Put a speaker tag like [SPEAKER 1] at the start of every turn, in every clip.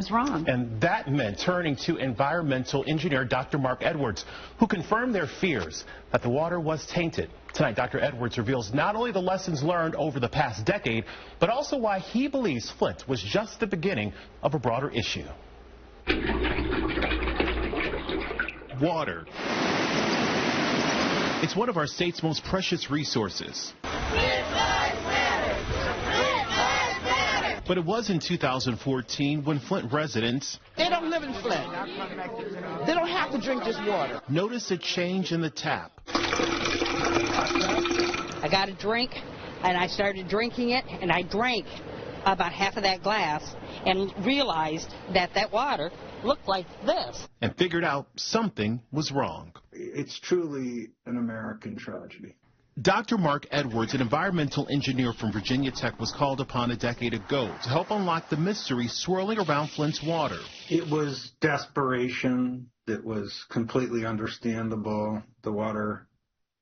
[SPEAKER 1] was wrong.
[SPEAKER 2] And that meant turning to environmental engineer Dr. Marc Edwards, who confirmed their fears that the water was tainted. Tonight, Dr. Edwards reveals not only the lessons learned over the past decade, but also why he believes Flint was just the beginning of a broader issue. Water. It's one of our state's most precious resources. But it was in 2014 when Flint residents...
[SPEAKER 3] They don't live in Flint. They don't have to drink this water.
[SPEAKER 2] ...noticed a change in the tap.
[SPEAKER 4] I got a drink, and I started drinking it, and I drank about half of that glass and realized that that water looked like this.
[SPEAKER 2] And figured out something was wrong.
[SPEAKER 5] It's truly an American tragedy.
[SPEAKER 2] Dr. Marc Edwards, an environmental engineer from Virginia Tech, was called upon a decade ago to help unlock the mystery swirling around Flint's water.
[SPEAKER 5] It was desperation that was completely understandable. The water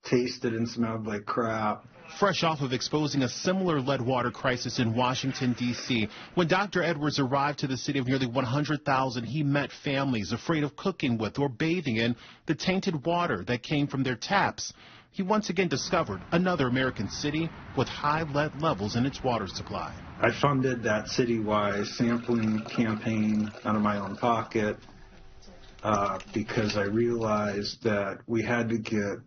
[SPEAKER 5] tasted and smelled like crap.
[SPEAKER 2] Fresh off of exposing a similar lead water crisis in Washington, D.C., when Dr. Edwards arrived to the city of nearly 100,000, he met families afraid of cooking with or bathing in the tainted water that came from their taps. He once again discovered another American city with high lead levels in its water supply.
[SPEAKER 5] I funded that citywide sampling campaign out of my own pocket because I realized that we had to get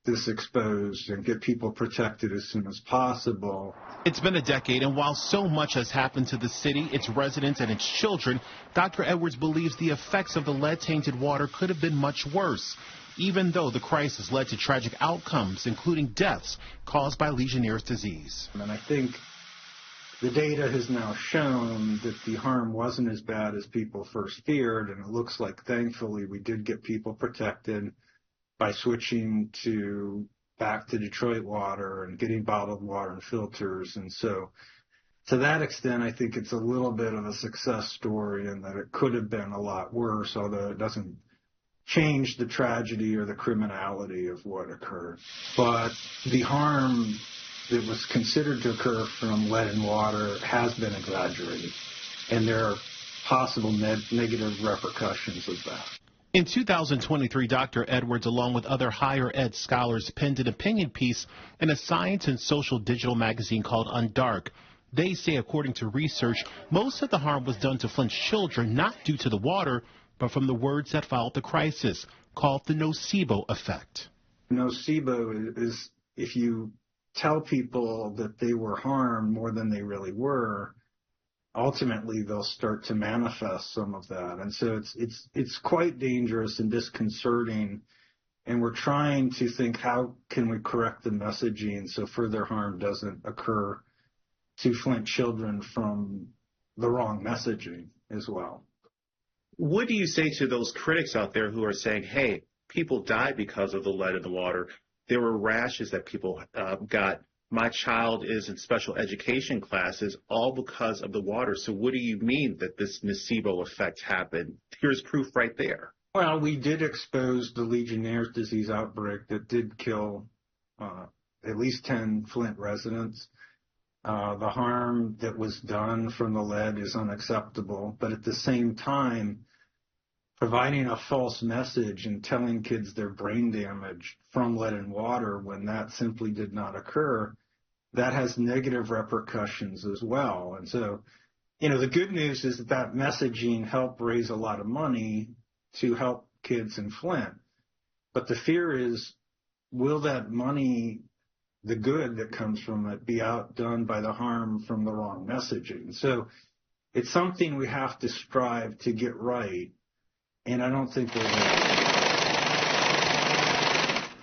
[SPEAKER 5] this exposed and get people protected as soon as possible.
[SPEAKER 2] It's been a decade, and while so much has happened to the city, its residents, and its children, Dr. Edwards believes the effects of the lead-tainted water could have been much worse, even though the crisis led to tragic outcomes, including deaths caused by Legionnaire's disease.
[SPEAKER 5] And I think the data has now shown that the harm wasn't as bad as people first feared, and it looks like, thankfully, we did get people protected by switching back to Detroit water and getting bottled water and filters. And so to that extent, I think it's a little bit of a success story in that it could have been a lot worse, although it doesn't change the tragedy or the criminality of what occurred. But the harm that was considered to occur from lead in water has been exaggerated, and there are possible negative repercussions of that.
[SPEAKER 2] In 2023, Dr. Edwards, along with other higher ed scholars, penned an opinion piece in a science and social digital magazine called Undark. They say, according to research, most of the harm was done to Flint's children, not due to the water, but from the words that followed the crisis, called the nocebo effect.
[SPEAKER 5] Nocebo is if you tell people that they were harmed more than they really were, ultimately they'll start to manifest some of that. And so it's quite dangerous and disconcerting. And we're trying to think, how can we correct the messaging so further harm doesn't occur to Flint children from the wrong messaging as well.
[SPEAKER 6] What do you say to those critics out there who are saying, hey, people died because of the lead in the water? There were rashes that people got. My child is in special education classes all because of the water. So what do you mean that this nocebo effect happened? Here's proof right there.
[SPEAKER 5] Well, we did expose the Legionnaire's disease outbreak that did kill at least 10 Flint residents. The harm that was done from the lead is unacceptable. But at the same time, providing a false message and telling kids they're brain damaged from lead in water when that simply did not occur, that has negative repercussions as well. And so, the good news is that messaging helped raise a lot of money to help kids in Flint. But the fear is, will that money, the good that comes from it, be outdone by the harm from the wrong messaging? So it's something we have to strive to get right. And I don't think we're there.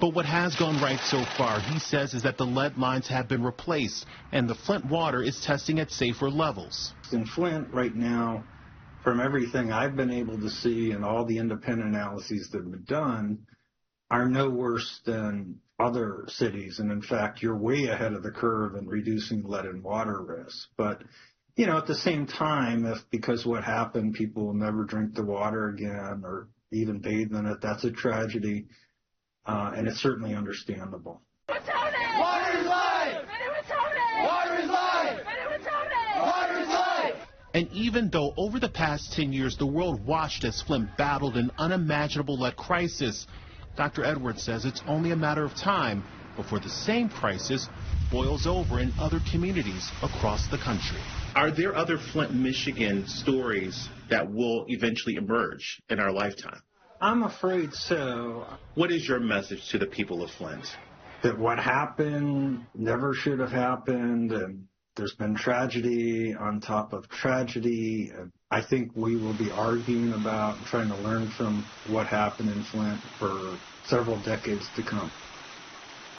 [SPEAKER 2] But what has gone right so far, he says, is that the lead lines have been replaced and the Flint water is testing at safer levels.
[SPEAKER 5] In Flint right now, from everything I've been able to see and all the independent analyses that have been done, are no worse than other cities. And in fact, you're way ahead of the curve in reducing lead and water risk. But at the same time, because what happened, people will never drink the water again or even bathe in it, that's a tragedy, and it's certainly understandable.
[SPEAKER 7] Water is life! Water is life! Water is life!
[SPEAKER 2] And even though over the past 10 years the world watched as Flint battled an unimaginable lead crisis, Dr. Edwards says it's only a matter of time before the same crisis boils over in other communities across the country.
[SPEAKER 6] Are there other Flint, Michigan stories that will eventually emerge in our lifetime?
[SPEAKER 5] I'm afraid so.
[SPEAKER 6] What is your message to the people of Flint?
[SPEAKER 5] That what happened never should have happened, and there's been tragedy on top of tragedy. And I think we will be arguing about trying to learn from what happened in Flint for several decades to come.